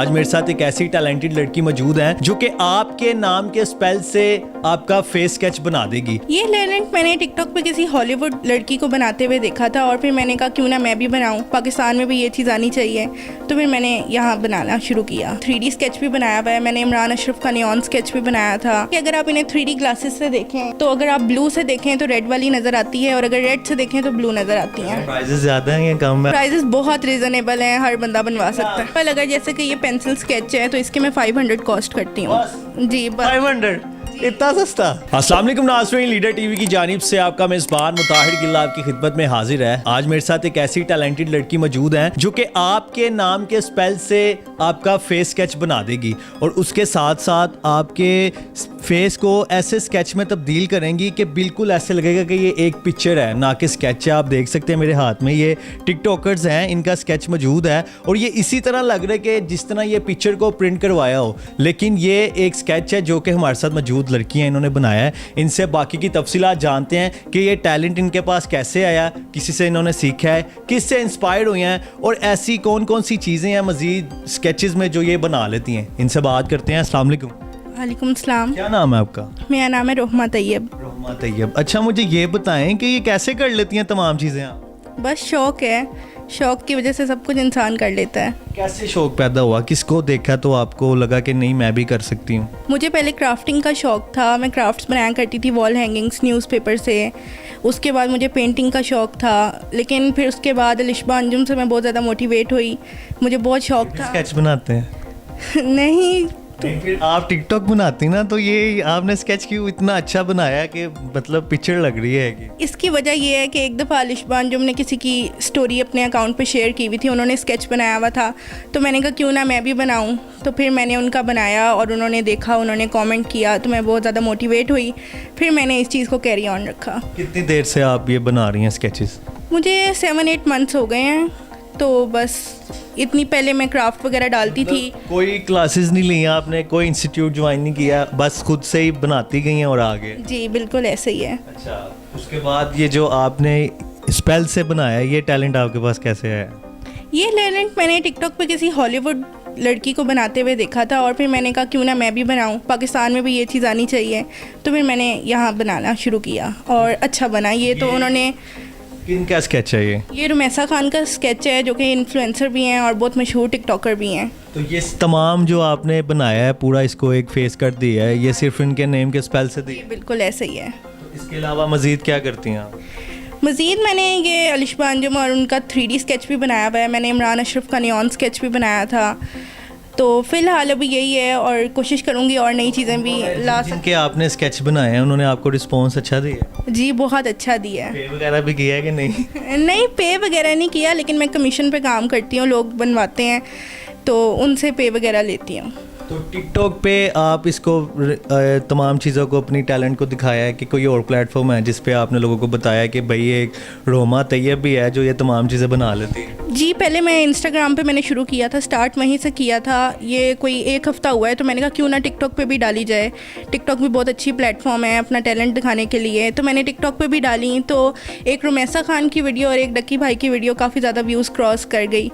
आज मेरे साथ एक ऐसी टैलेंटेड लड़की मौजूद है जो कि आपके नाम के स्पेल से आपका फेस स्केच बना देगी। ये टैलेंट मैंने टिकटॉक पे किसी हॉलीवुड लड़की को बनाते हुए देखा था और फिर मैंने कहा क्यों ना मैं भी बनाऊं, पाकिस्तान में भी ये चीज़ आनी चाहिए। तो फिर मैंने यहाँ बनाना शुरू किया। 3D स्केच भी बनाया हुआ है मैंने, इमरान अशरफ का नियॉन स्केच भी बनाया था कि अगर आप इन्हें 3D ग्लासेस से देखें तो अगर आप ब्लू से देखें तो रेड वाली नज़र आती है और अगर रेड से देखें तो ब्लू नज़र आती है। प्राइजेस ज़्यादा हैं या कम है? प्राइजेस बहुत रीजनेबल हैं, हर बंदा बनवा सकता है। पर अगर जैसे कि ये पेंसिल स्केच है तो इसके मैं 500 कॉस्ट करती हूँ जी। 500 इतना सस्ता। अस्सलाम वालेकुम नाज़रीन, लीडर टीवी की जानिब से आपका मेज़बान मुताहिर गिल आपकी खिदमत में हाजिर है। आज मेरे साथ एक ऐसी टैलेंटेड लड़की मौजूद है जो कि आपके नाम के स्पेल से आपका फेस स्केच बना देगी और उसके साथ साथ आपके फेस को ऐसे स्केच में तब्दील करेंगी कि बिल्कुल ऐसे लगेगा कि ये एक पिक्चर है ना कि स्केच है। आप देख सकते हैं मेरे हाथ में ये टिकटॉकर्स हैं, इनका स्केच मौजूद है और ये इसी तरह लग रहा है कि जिस तरह ये पिक्चर को प्रिंट करवाया हो, लेकिन ये एक स्केच है जो कि हमारे साथ मौजूद लड़कियां इन्होंने बनाया है। इनसे बाकी की तफसीलात जानते हैं कि ये टैलेंट इनके पास कैसे आया, किसी से इन्होंने सीखा है, किससे इंस्पायर्ड हुए हैं और ऐसी कौन कौन सी चीज़ें हैं मज़ीद स्केचेस में जो ये बना लेती हैं। इनसे बात करते हैं। अस्सलाम वालेकुम। वालेकुम सलाम। क्या नाम है आपका? मेरा नाम है रोहमा तैयब। रोहमा तैयब। अच्छा, मुझे ये बताएं कि ये कैसे कर लेती हैं तमाम चीज़ें आप? बस शौक़ है, शौक़ की वजह से सब कुछ इंसान कर लेता है। कैसे शौक़ पैदा हुआ, किसको देखा तो आपको लगा कि नहीं मैं भी कर सकती हूँ? मुझे पहले क्राफ्टिंग का शौक़ था, मैं क्राफ्ट्स बनाया करती थी वॉल हैंगिंग्स न्यूज़पेपर से। उसके बाद मुझे पेंटिंग का शौक़ था, लेकिन फिर उसके बाद अलिशबा अंजुम से मैं बहुत ज़्यादा मोटिवेट हुई, मुझे बहुत शौक़ था। स्केच बनाते हैं? नहीं फिर आप टिकटॉक बनाती ना, तो ये आपने स्केच क्यों इतना अच्छा बनाया कि मतलब पिक्चर लग रही है कि? इसकी वजह ये है कि एक दफ़ा अलिशबा अंजुम ने किसी की स्टोरी अपने अकाउंट पे शेयर की हुई थी, उन्होंने स्केच बनाया हुआ था तो मैंने कहा क्यों ना मैं भी बनाऊं। तो फिर मैंने उनका बनाया और उन्होंने देखा, उन्होंने कमेंट किया तो मैं बहुत ज़्यादा मोटिवेट हुई। फिर मैंने इस चीज़ को कैरी ऑन रखा। कितनी देर से आप ये बना रही हैं स्केचेस? मुझे 7-8 मंथ्स हो गए हैं। तो बस इतनी पहले मैं क्राफ्ट वगैरह डालती थी। कोई क्लासेस नहीं ली आपने, कोई इंस्टीट्यूट ज्वाइन नहीं किया, बस खुद से ही बनाती गई हैं और आगे? जी बिल्कुल ऐसे ही है। अच्छा, उसके बाद ये जो आपने स्पेल से बनाया, ये टैलेंट आपके पास कैसे है? ये टैलेंट मैंने टिकटॉक पे किसी हॉलीवुड लड़की को बनाते हुए देखा था और फिर मैंने कहा क्यों ना मैं भी बनाऊं, पाकिस्तान में भी ये चीज़ आनी चाहिए। तो फिर मैंने यहाँ बनाना शुरू किया और अच्छा बना ये। तो उन्होंने किनका स्केच है ये? ये रुमैसा खान का स्केच है जो कि इन्फ्लुएंसर भी हैं और बहुत मशहूर टिकटॉकर भी हैं। तो ये तमाम जो आपने बनाया है पूरा, इसको एक फेस कर दिया है, ये सिर्फ इनके नेम के स्पेल से दी? बिल्कुल ऐसे ही है। तो इसके अलावा मज़ीद क्या करती हैं आप? मज़ीद मैंने ये अलिशबा अंजुम और उनका 3D स्केच भी बनाया हुआ है मैंने, इमरान अशरफ का नियॉन स्केच भी बनाया था। तो फ़िलहाल अभी यही है और कोशिश करूँगी और नई चीज़ें भी ला सकूँ। जिनके आपने स्केच बनाए हैं उन्होंने आपको रिस्पॉन्स अच्छा दिया? जी बहुत अच्छा दिया है। पे वगैरह भी किया है कि नहीं? नहीं, पे वगैरह नहीं किया, लेकिन मैं कमीशन पे काम करती हूँ, लोग बनवाते हैं तो उनसे पे वगैरह लेती हूँ। तो टिकटॉक पे आप इसको तमाम चीज़ों को, अपनी टैलेंट को दिखाया है कि कोई और प्लेटफॉर्म है जिस पे आपने लोगों को बताया कि भाई एक रोमा तैयब भी है जो ये तमाम चीज़ें बना लेती है? जी पहले मैं इंस्टाग्राम पे मैंने शुरू किया था, स्टार्ट वहीं से किया था। ये कोई 1 हफ़्ता हुआ है तो मैंने कहा क्यों ना टिकटॉक पे भी डाली जाए। टिकटॉक भी बहुत अच्छी प्लेटफॉर्म है अपना टैलेंट दिखाने के लिए, तो मैंने टिकटॉक पे भी डाली। तो एक रुमैसा खान की वीडियो और एक डक्की भाई की वीडियो काफ़ी ज़्यादा व्यूज़ क्रॉस कर गई,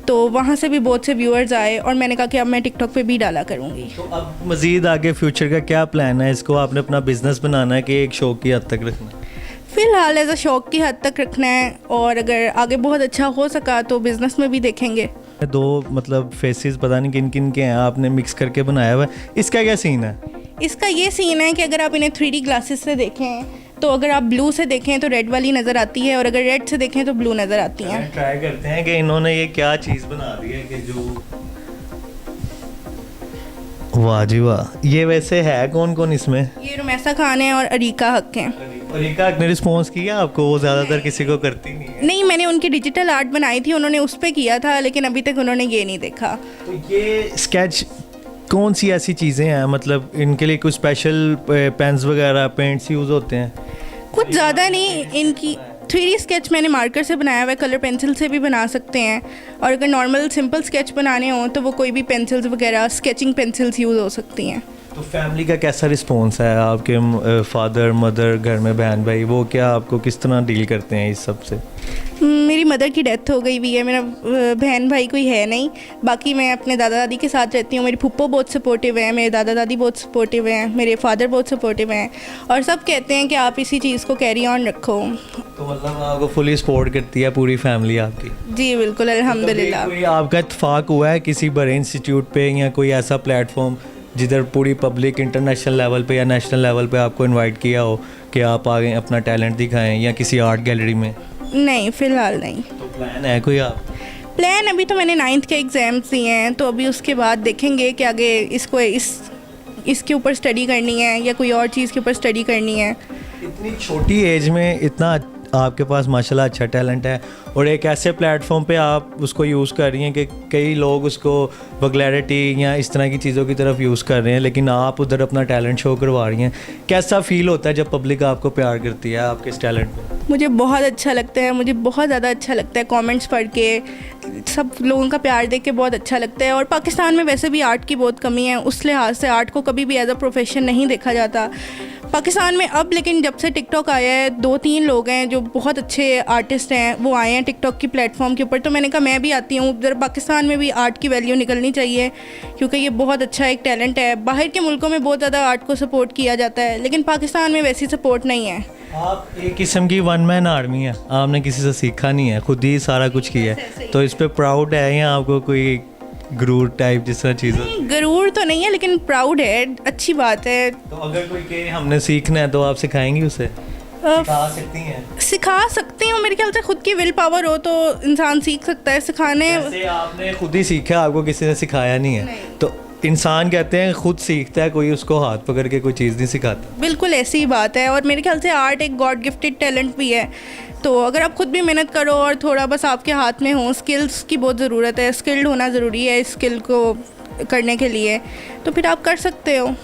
तो वहाँ से भी बहुत से व्यूअर्स आए और मैंने कहा कि अब मैं टिकटॉक पे भी डाला करूँगी। तो अब मज़ीद आगे फ्यूचर का क्या प्लान है? इसको आपने अपना बिजनेस बनाना है कि एक शौक की हद तक रखना है? फ़िलहाल एज अ शौक़ की हद तक रखना है और अगर आगे बहुत अच्छा हो सका तो बिज़नेस में भी देखेंगे। 2 मतलब फेसेस पता नहीं किन किन के हैं, आपने मिक्स करके बनाया हुआ है, इसका क्या सीन है? इसका ये सीन है कि अगर आप इन्हें 3D ग्लासेस से देखें तो अगर आप ब्लू से देखें तो रेड वाली नज़र आती है और अगर रेड से देखें तो ब्लू नज़र आती हैं। ट्राई करते हैं कि इन्होंने ये क्या चीज़ बना दी है कि जो, वाह जी वाह। ये वैसे है कौन कौन इसमें? ये रुमैसा खान है और अरीका हक हैं। अरीका हक ने रिस्पॉन्स किया आपको? वो ज़्यादातर किसी को करती नहीं है। नहीं, मैंने उनकी डिजिटल आर्ट बनाई थी, उन्होंने उस पर किया था, लेकिन अभी तक उन्होंने ये नहीं देखा। तो ये स्केच कौन सी ऐसी चीज़ें हैं, मतलब इनके लिए कुछ स्पेशल पेन्स वगैरह पेंट्स यूज़ होते हैं? कुछ ज़्यादा नहीं। इनकी 3D स्केच मैंने मार्कर से बनाया हुआ है, कलर पेंसिल से भी बना सकते हैं और अगर नॉर्मल सिंपल स्केच बनाने हों तो वो कोई भी पेंसिल्स वगैरह, स्केचिंग पेंसिल्स यूज़ हो सकती हैं। तो फैमिली का कैसा रिस्पॉन्स है? आपके फादर मदर, घर में बहन भाई, वो क्या आपको किस तरह डील करते हैं इस सब से? मेरी मदर की डेथ हो गई हुई है, मेरा बहन भाई कोई है नहीं। बाकी मैं अपने दादा दादी के साथ रहती हूँ। मेरी फुप्पो बहुत सपोर्टिव है, मेरे दादा दादी बहुत सपोर्टिव हैं, मेरे फादर बहुत सपोर्टिव हैं और सब कहते हैं कि आप इसी चीज़ को कैरी ऑन रखो। तो मतलब आपको फुली सपोर्ट करती है पूरी फैमिली आपकी? जी बिल्कुल, अल्हम्दुलिल्लाह। कोई आपका इत्तेफाक हुआ है किसी बड़े इंस्टीट्यूट पे या कोई ऐसा प्लेटफॉर्म जिधर पूरी पब्लिक इंटरनेशनल लेवल पे या नेशनल लेवल पे आपको इनवाइट किया हो कि आप आगे अपना टैलेंट दिखाएं, या किसी आर्ट गैलरी में? नहीं, फ़िलहाल नहीं। तो प्लान है कोई आप? प्लान अभी तो मैंने 9th के एग्ज़ाम्स दिए हैं, तो अभी उसके बाद देखेंगे कि आगे इसके ऊपर स्टडी करनी है या कोई और चीज़ के ऊपर स्टडी करनी है। इतनी छोटी एज में इतना आपके पास माशाल्लाह अच्छा टैलेंट है और एक ऐसे प्लेटफॉर्म पे आप उसको यूज़ कर रही हैं कि कई लोग उसको वगलैरिटी या इस तरह की चीज़ों की तरफ यूज़ कर रहे हैं, लेकिन आप उधर अपना टैलेंट शो करवा रही हैं। कैसा फील होता है जब पब्लिक आपको प्यार करती है आपके इस टैलेंट को? मुझे बहुत अच्छा लगता है, मुझे बहुत ज़्यादा अच्छा लगता है। कमेंट्स पढ़ के, सब लोगों का प्यार देख के बहुत अच्छा लगता है। और पाकिस्तान में वैसे भी आर्ट की बहुत कमी है, उस लिहाज से आर्ट को कभी भी एज अ प्रोफेशन नहीं देखा जाता पाकिस्तान में अब। लेकिन जब से टिकटॉक आया है, 2-3 लोग हैं जो बहुत अच्छे आर्टिस्ट हैं, वो आए हैं टिकटॉक की प्लेटफॉर्म के ऊपर, तो मैंने कहा मैं भी आती हूँ। उधर पाकिस्तान में भी आर्ट की वैल्यू निकलनी चाहिए क्योंकि ये बहुत अच्छा एक टैलेंट है। बाहर के मुल्कों में बहुत ज़्यादा आर्ट को सपोर्ट किया जाता है, लेकिन पाकिस्तान में वैसी सपोर्ट नहीं है। आप एक किस्म की वन मैन आर्मी है, आपने किसी से सीखा नहीं है, खुद ही सारा कुछ किया है, तो इस पे प्राउड है या आपको कोई गुरूर टाइप जिस तरह चीज़? गुरूर तो नहीं है, लेकिन प्राउड है, अच्छी बात है। तो अगर कोई कहे हमने सीखना है तो आप सिखाएंगी उसे? सिखा सकती हैं? सिखा सकती हूँ, मेरे ख्याल से खुद की विल पावर हो तो इंसान सीख सकता है। सिखाने जैसे आपने खुद ही सीखा, आपको किसी ने सिखाया नहीं है, तो इंसान कहते हैं खुद सीखता है, कोई उसको हाथ पकड़ के कोई चीज़ नहीं सिखाता। बिल्कुल ऐसी ही बात है। और मेरे ख्याल से आर्ट एक गॉड गिफ्टेड टैलेंट भी है, तो अगर आप खुद भी मेहनत करो और थोड़ा बस आपके हाथ में हो, स्किल्स की बहुत ज़रूरत है, स्किल्ड होना ज़रूरी है इस स्किल को करने के लिए, तो फिर आप कर सकते हो।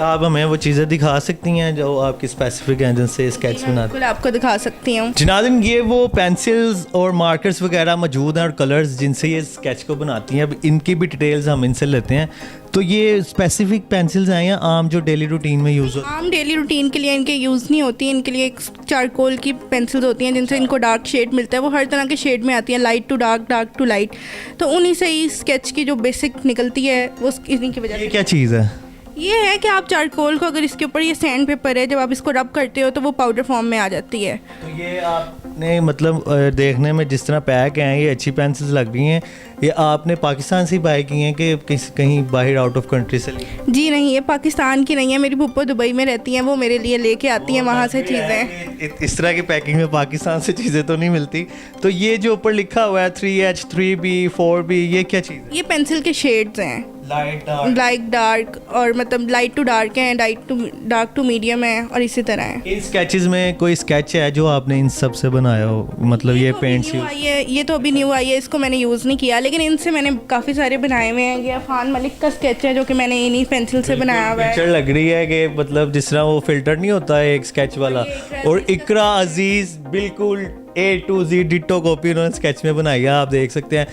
आप हमें वो चीज़ें दिखा सकती हैं जो आपकी स्पेसिफिक हैं जिनसे स्केच बनाते? बिल्कुल आपको दिखा सकती हूँ। जनादिन, ये वो पेंसिल्स और मार्कर्स वगैरह मौजूद हैं और कलर्स जिनसे ये स्केच को बनाती हैं। अब इनकी भी डिटेल्स हम इनसे लेते हैं। तो ये स्पेसिफिक पेंसिल्स हैं या आम जो डेली रूटीन में यूज़ होती हैं? आम डेली रूटीन के लिए इनके यूज़ नहीं होती, इनके लिए एक चारकोल की पेंसिल्स होती हैं जिनसे इनको डार्क शेड मिलता है। वो हर तरह के शेड में आती हैं, light to dark, dark to light, तो उन्हीं से ही स्केच की जो बेसिक निकलती है वो इन्हीं की वजह से। ये क्या चीज़ है? ये है कि आप चारकोल को, अगर इसके ऊपर ये सैंड पेपर है, जब आप इसको रब करते हो तो वो पाउडर फॉर्म में आ जाती है। तो ये आपने मतलब देखने में जिस तरह पैक हैं, ये अच्छी पेंसिल्स लग रही हैं, ये आपने पाकिस्तान से बाय की हैं कि कहीं बाहर आउट ऑफ कंट्री से ली? जी नहीं, ये पाकिस्तान की नहीं है। मेरी फूफो दुबई में रहती हैं, वो मेरे लिए लेके आती हैं वहाँ से चीज़ें। इस तरह की पैकिंग में पाकिस्तान से चीज़ें तो नहीं मिलती। तो ये जो ऊपर लिखा हुआ है 3H 3B 4B, ये क्या चीज़ है? ये पेंसिल के शेड्स हैं, लाइट डार्क और मतलब लाइट टू डार्क है, डार्क टू मीडियम है और इसी तरह है। इन स्केचेस में कोई स्केच है जो आपने इन सब से बनाया हो? मतलब ये पेंट्स ये तो अभी न्यू आई है, इसको मैंने यूज़ नहीं किया, लेकिन इनसे मैंने काफ़ी सारे बनाए हुए हैं। ये अफान मलिक का स्केच है जो कि मैंने इन्हीं पेंसिल से बनाया हुआ है। पिक्चर लग रही है कि मतलब जिस तरह वो फिल्टर नहीं होता है एक स्केच वाला, और इकरा अजीज बिल्कुल A to Z ditto copy उन्होंने स्केच में बनाई है, आप देख सकते हैं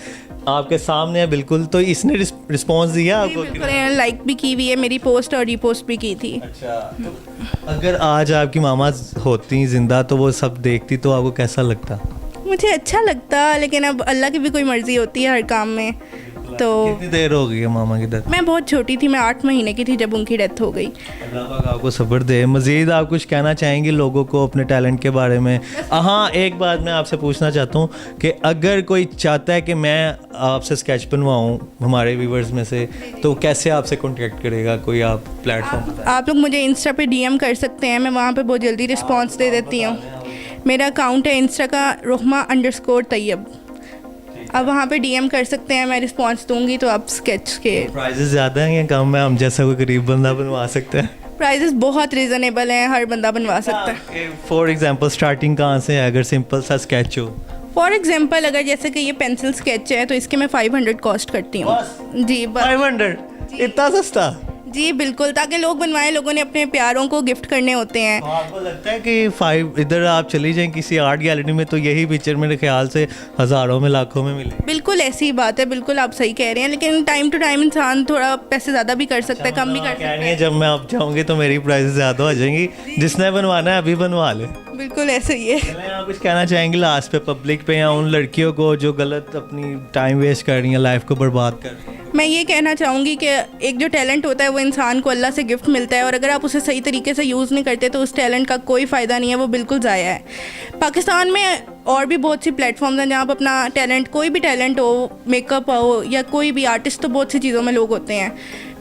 आपके सामने है बिल्कुल। तो इसने रिस्पॉन्स दिया आपको? बिल्कुल, लाइक भी की हुई है मेरी पोस्ट और रीपोस्ट भी की थी। अच्छा, तो अगर आज आपकी मामा होती जिंदा तो वो सब देखती तो आपको कैसा लगता? मुझे अच्छा लगता, लेकिन अब अल्लाह की भी कोई मर्जी होती है हर काम में। तो कितनी देर हो गई है मामा की डेथ? मैं बहुत छोटी थी, मैं 8 महीने की थी जब उनकी डेथ हो गई। अल्लाह पाक आपको सब्र दे। मज़ीद आप कुछ कहना चाहेंगे लोगों को अपने टैलेंट के बारे में? हाँ, एक बात मैं आपसे पूछना चाहता हूँ कि अगर कोई चाहता है कि मैं आपसे स्केच बनवाऊँ हमारे व्यूवर्स में से, तो कैसे आपसे कॉन्टेक्ट करेगा? कोई आप प्लेटफॉर्म? आप लोग मुझे इंस्टा पे DM कर सकते हैं, मैं वहाँ पे बहुत जल्दी रिस्पॉन्स दे देती हूँ। मेरा अकाउंट है इंस्टा का रोहमा_तैयब, आप वहाँ पे DM कर सकते हैं, मैं रिस्पॉन्स दूंगी। तो आप स्केच के प्राइजेस ज़्यादा हैं या कम है? हम जैसा कोई गरीब बंदा बनवा सकते हैं? प्राइजेस बहुत रीज़नेबल हैं, हर बंदा बनवा सकता है। फॉर एग्जांपल स्टार्टिंग कहाँ से है अगर सिंपल सा स्केच हो? फॉर एग्जांपल अगर जैसे कि ये पेंसिल स्केच है तो इसके मैं 500 कॉस्ट करती हूँ। जी बस। 500? इतना सस्ता? जी बिल्कुल, ताकि लोग बनवाएं, लोगों ने अपने प्यारों को गिफ्ट करने होते हैं। आपको लगता है कि 5 इधर आप चली जाएं किसी आर्ट गैलरी में तो यही पिक्चर मेरे ख्याल से हज़ारों में लाखों में मिले? बिल्कुल ऐसी ही बात है, बिल्कुल आप सही कह रहे हैं, लेकिन टाइम टू टाइम इंसान थोड़ा पैसे ज़्यादा भी कर सकता है, कम भी कर सकता कहनी है। है जब मैं अब जाऊंगी तो मेरी प्राइस ज़्यादा हो जाएंगी, जिसने बनवाना है अभी बनवा ले। बिल्कुल ऐसे ही है। चलें, आप कुछ कहना चाहेंगे लास्ट पे पब्लिक पे या उन लड़कियों को जो गलत अपनी टाइम वेस्ट कर रही हैं, लाइफ को बर्बाद कर रही हैं? मैं ये कहना चाहूँगी कि एक जो टैलेंट होता है वो इंसान को अल्लाह से गिफ्ट मिलता है, और अगर आप उसे सही तरीके से यूज़ नहीं करते तो उस टैलेंट का कोई फ़ायदा नहीं है, वो बिल्कुल ज़ाया है। पाकिस्तान में और भी बहुत सी प्लेटफॉर्म्स हैं जहाँ आप अपना टैलेंट, कोई भी टैलेंट हो, मेकअप हो या कोई भी आर्टिस्ट, तो बहुत सी चीज़ों में लोग होते हैं,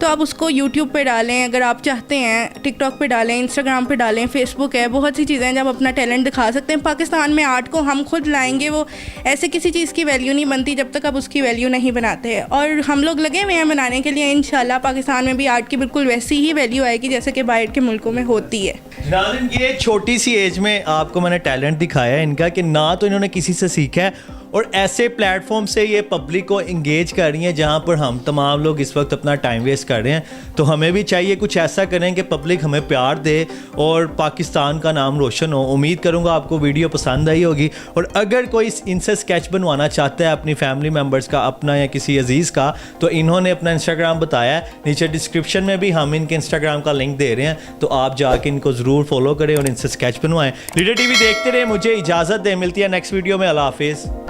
तो आप उसको यूट्यूब पे डालें अगर आप चाहते हैं, टिकटॉक पे डालें, इंस्टाग्राम पे डालें, फेसबुक है, बहुत सी चीज़ें हैं जब अपना टैलेंट दिखा सकते हैं। पाकिस्तान में आर्ट को हम खुद लाएंगे, वो ऐसे किसी चीज़ की वैल्यू नहीं बनती जब तक आप उसकी वैल्यू नहीं बनाते हैं, और हम लोग लगे हुए हैं बनाने के लिए। इंशाल्लाह पाकिस्तान में भी आर्ट की बिल्कुल वैसी ही वैल्यू आएगी जैसे कि बाहर के मुल्कों में होती है। नाज़रीन, ये छोटी सी एज में आपको मैंने टैलेंट दिखाया है इनका, कि ना तो इन्होंने किसी से सीखा है और ऐसे प्लेटफॉर्म से ये पब्लिक को इंगेज कर रही हैं जहाँ पर हम तमाम लोग इस वक्त अपना टाइम वेस्ट कर रहे हैं। तो हमें भी चाहिए कुछ ऐसा करें कि पब्लिक हमें प्यार दे और पाकिस्तान का नाम रोशन हो। उम्मीद करूँगा आपको वीडियो पसंद आई होगी, और अगर कोई इनसे स्केच बनवाना चाहता है अपनी फैमिली मेम्बर्स का, अपना या किसी अजीज़ का, तो इन्होंने अपना इंस्टाग्राम बताया है, नीचे डिस्क्रिप्शन में भी हम इनके इंस्टाग्राम का लिंक दे रहे हैं, तो आप जाके इनको ज़रूर फॉलो करें और इनसे स्केच बनवाएं। लीडर टीवी देखते रहे, मुझे इजाज़त दें, मिलती है नेक्स्ट वीडियो में। अल्लाह हाफिज़।